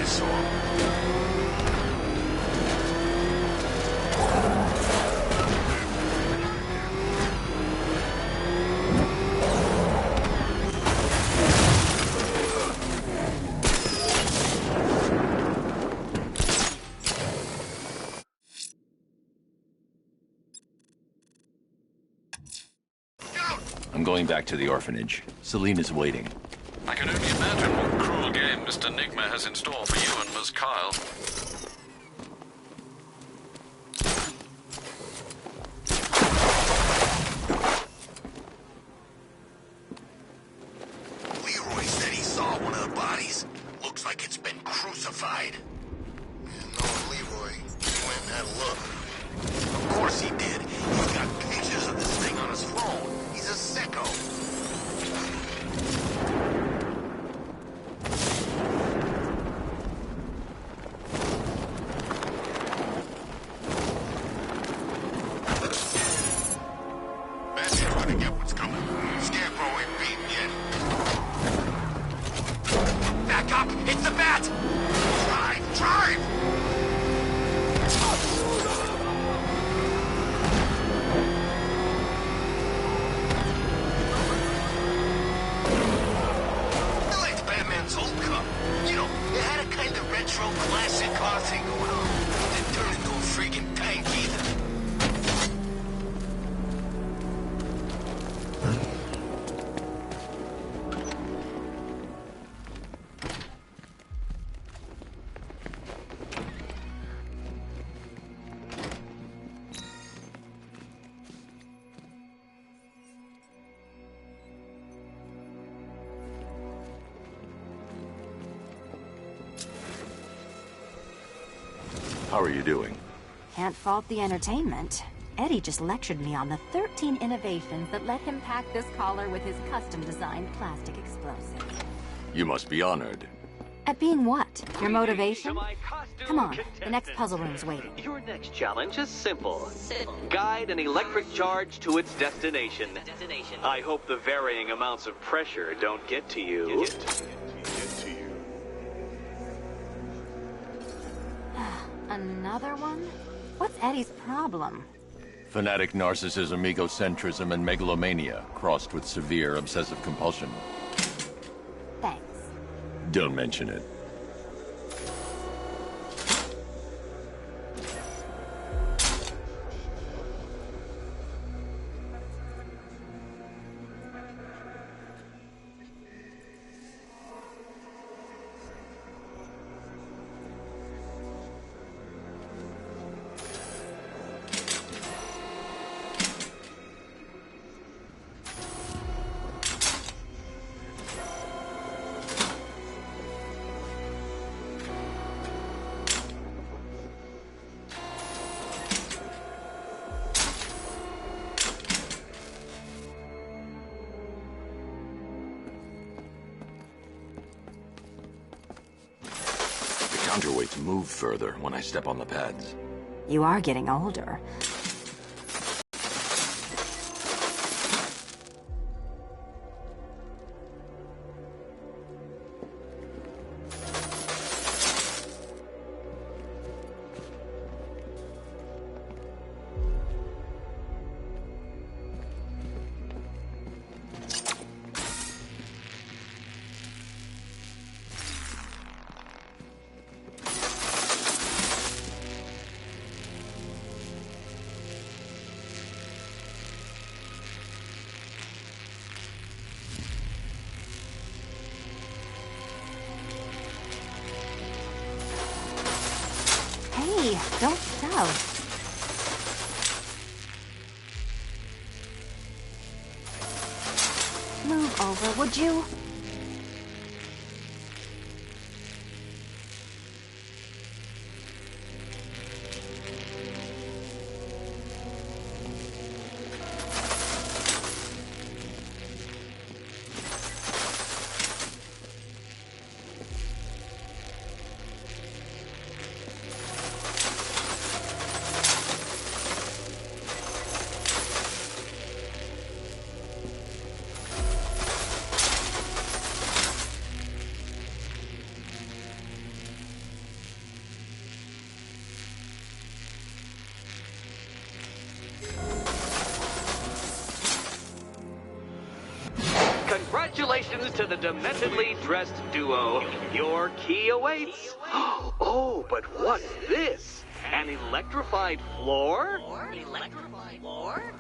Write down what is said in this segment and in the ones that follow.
saw. I'm going back to the orphanage. Celine is waiting. I can only imagine what cruel game Mr. Nigma has in store for you and Ms. Kyle. Leroy said he saw one of the bodies. Looks like it's been crucified. Knowing Leroy, he went and had a look. Of course he did. He's got pictures of this thing on his phone. He's a sicko. Batman's gonna get what's coming. Scarecrow ain't beaten yet. Back up! It's the bat! Drive! Drive! I liked Batman's old car. You know, it had a kind of retro classic car thing going on. It didn't turn into a freaking tank either. How are you doing? Can't fault the entertainment. Eddie just lectured me on the 13 innovations that let him pack this collar with his custom-designed plastic explosive. You must be honored. At being what? Your motivation? Come on, the next puzzle room's waiting. Your next challenge is simple. Guide an electric charge to its destination. I hope the varying amounts of pressure don't get to you. Another one? What's Eddie's problem? Fanatic narcissism, egocentrism, and megalomania, crossed with severe obsessive compulsion. Thanks. Don't mention it. Counterweights move further when I step on the pads. You are getting older. Hey, don't shove. Move over, would you? to the dementedly dressed duo. Your key awaits. Oh, but what's this? An electrified floor? Electrified floor?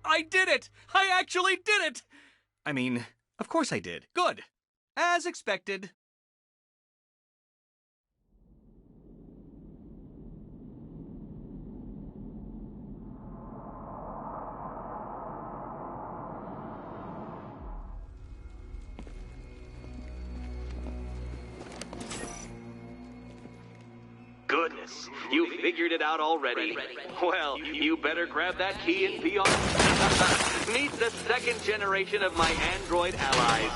I did it! I actually did it! I mean, of course I did. Good. As expected. Goodness, you figured it out already. Well, you better grab that key and be on. Meet the second generation of my android allies.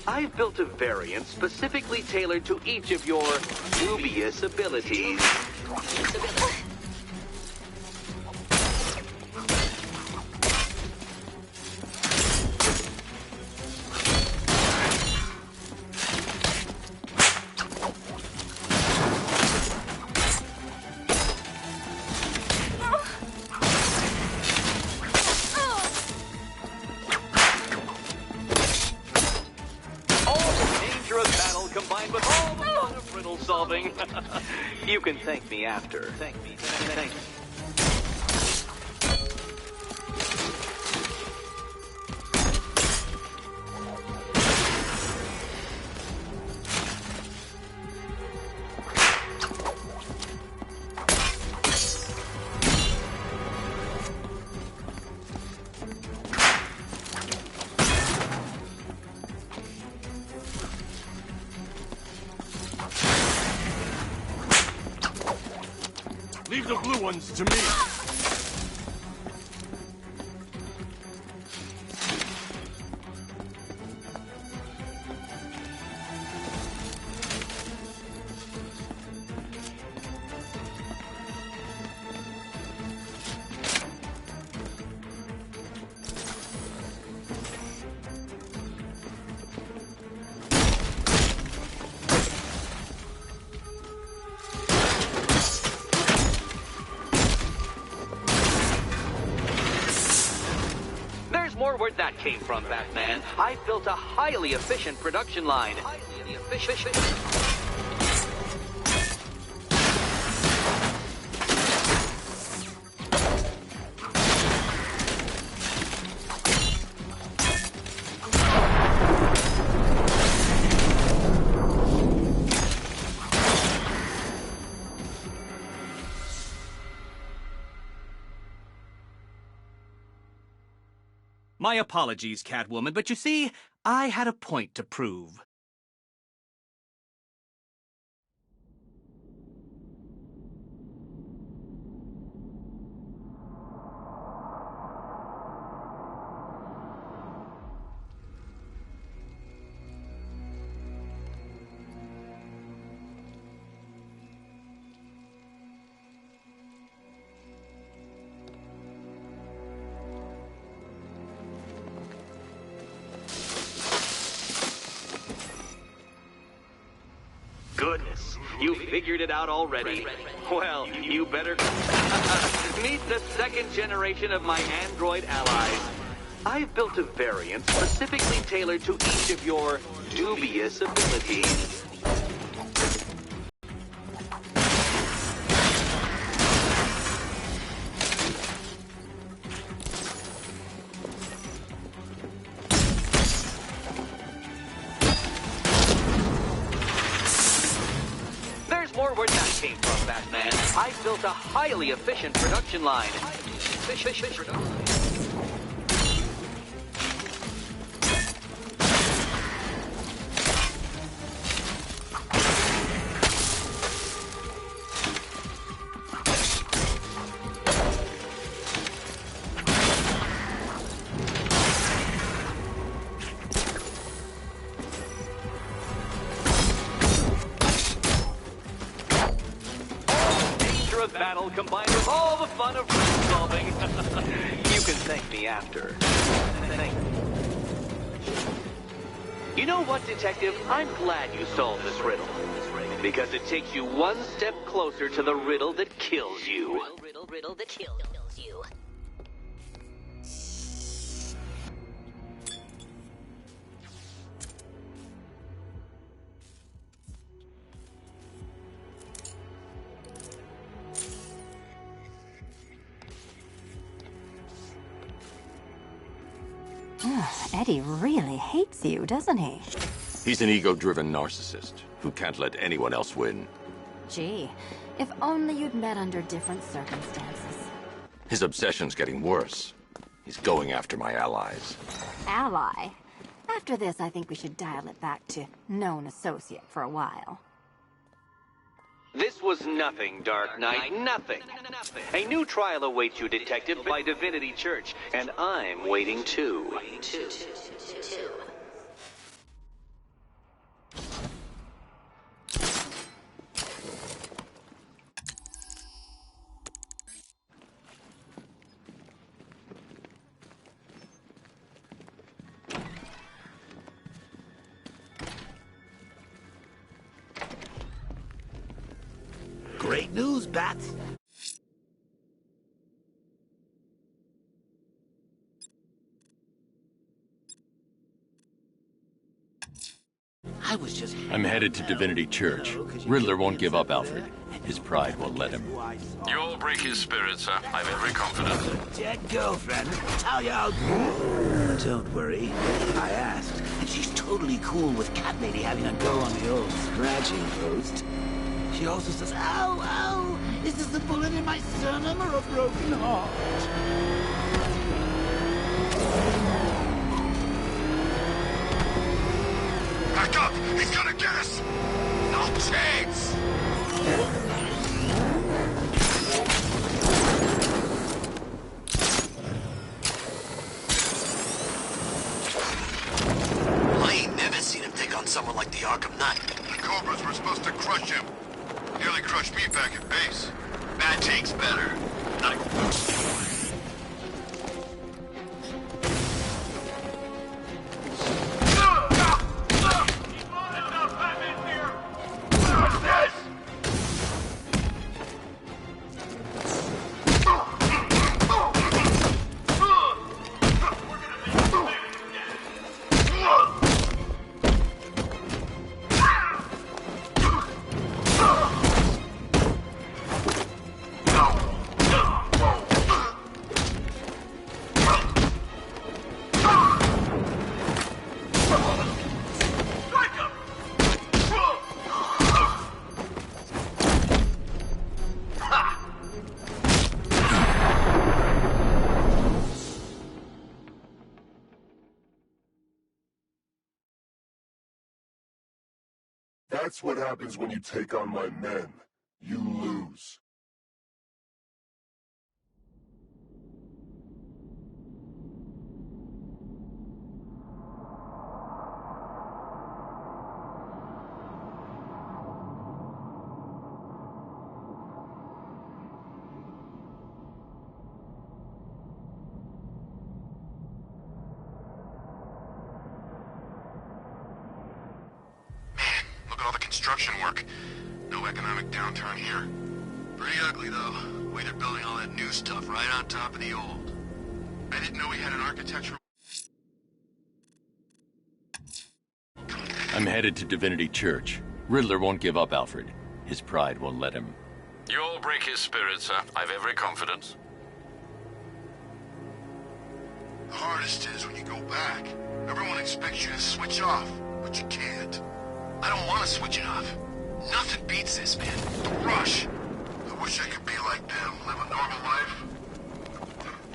I've built a variant specifically tailored to each of your dubious abilities. Combined with all the fun of riddle solving. You can thank me after. Thank me. Leave the blue ones to me. More where that came from, Batman. I built a highly efficient production line. My apologies, Catwoman, but you see, I had a point to prove. Goodness, you figured it out already. Well, you better meet the second generation of my android allies. I've built a variant specifically tailored to each of your dubious abilities. More where that came from, Batman. I built a highly efficient production line. Battle combined with all the fun of riddle solving. You can thank me after. You know what, Detective? I'm glad you solved this riddle. because it takes you one step closer to the riddle that kills you. Riddle that kills you. Eddie really hates you, doesn't he? He's an ego-driven narcissist who can't let anyone else win. Gee, if only you'd met under different circumstances. His obsession's getting worse. He's going after my allies. Ally? After this, I think we should dial it back to known associate for a while. This was nothing, Dark Knight, nothing. A new trial awaits you, Detective, by Divinity Church, and I'm waiting too. Great news, Bats. I was just... I'm headed to Divinity Church. Riddler won't give up, Alfred. His pride won't let him. You'll break his spirit, sir. I've every confidence. Dead girlfriend. Tell you how... Don't worry. I asked. And she's totally cool with Cat Lady having a go on the old scratching post. She also says, ow, ow, is this a bullet in my sternum or a broken heart? Back up! He's gonna get us! No chance! I ain't never seen him take on someone like the Arkham Knight. The Cobras were supposed to crush him. Nearly crushed me back at base. Bad takes better. That's what happens when you take on my men. You lose. Construction work. No economic downturn here. Pretty ugly, though. The way they're building all that new stuff right on top of the old. I didn't know we had an architectural... I'm headed to Divinity Church. Riddler won't give up, Alfred. His pride won't let him. You'll break his spirit, sir. I've every confidence. The hardest is when you go back. Everyone expects you to switch off, but you can't. I don't want to switch it off. Nothing beats this, man. The rush. I wish I could be like them, live a normal life.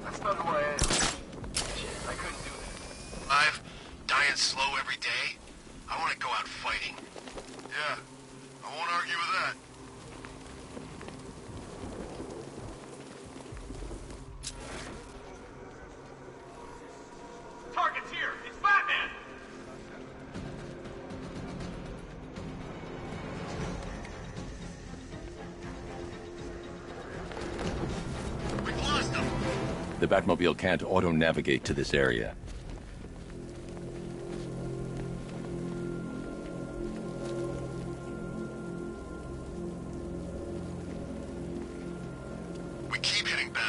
That's not who I am. I couldn't do that. Alive, dying slow every day. I want to go out fighting. Yeah, I won't argue with that. Target's here! It's Batman! We've lost him! The Batmobile can't auto-navigate to this area.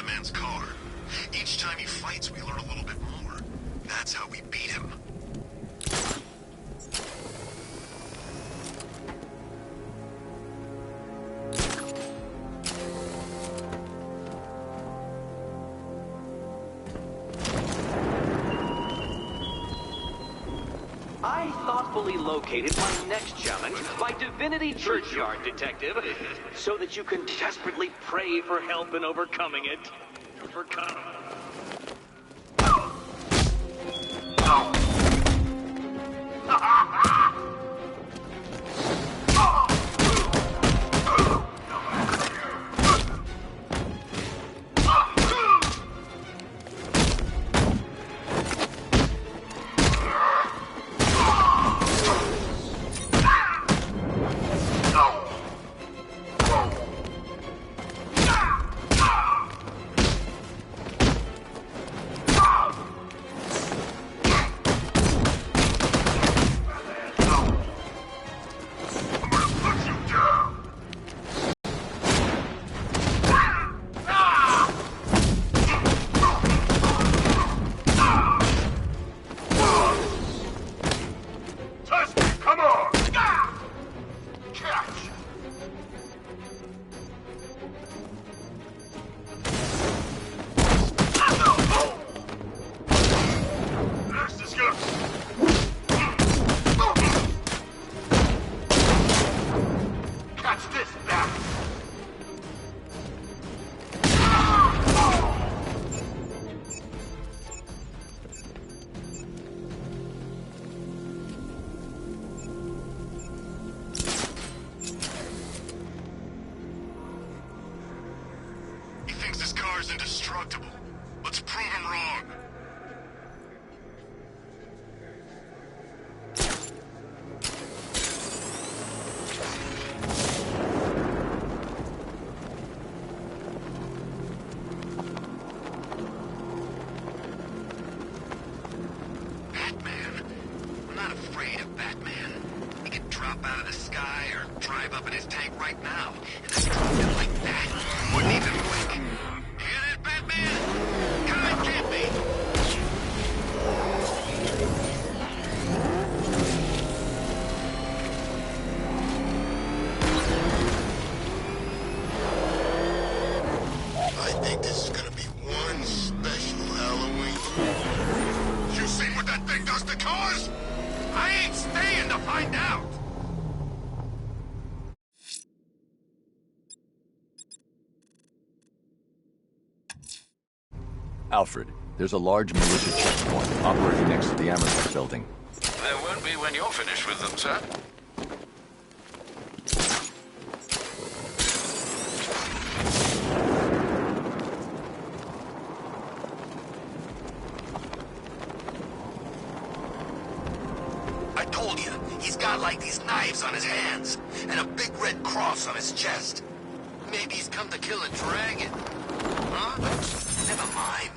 Batman's car. Each time he fights, we learn a little bit more. That's how we beat him. I thoughtfully located my next challenge, my Divinity Churchyard Detective, so that you can desperately pray for help in overcoming it. Indestructible. Let's prove him wrong. Batman? I'm not afraid of Batman. He could drop out of the sky or drive up in his tank right now. And then drop it like that. Wouldn't even blink. Batman! Come and get me! I think this is gonna be one special Halloween. You seen what that thing does to cars? I ain't staying to find out! Alfred, there's a large militia checkpoint operating next to the Amertech building. There won't be when you're finished with them, sir. I told you, he's got like these knives on his hands, and a big red cross on his chest. Maybe he's come to kill a dragon. Huh? Never mind.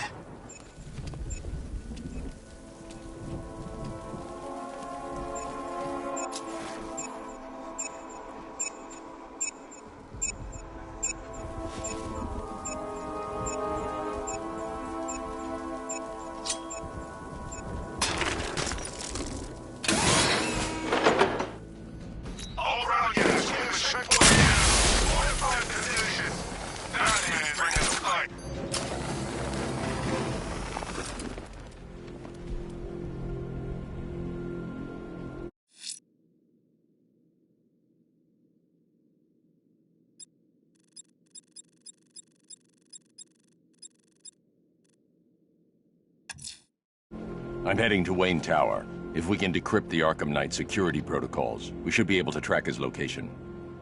I'm heading to Wayne Tower. If we can decrypt the Arkham Knight security protocols, we should be able to track his location.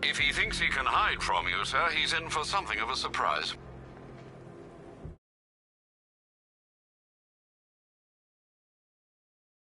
If he thinks he can hide from you, sir, he's in for something of a surprise.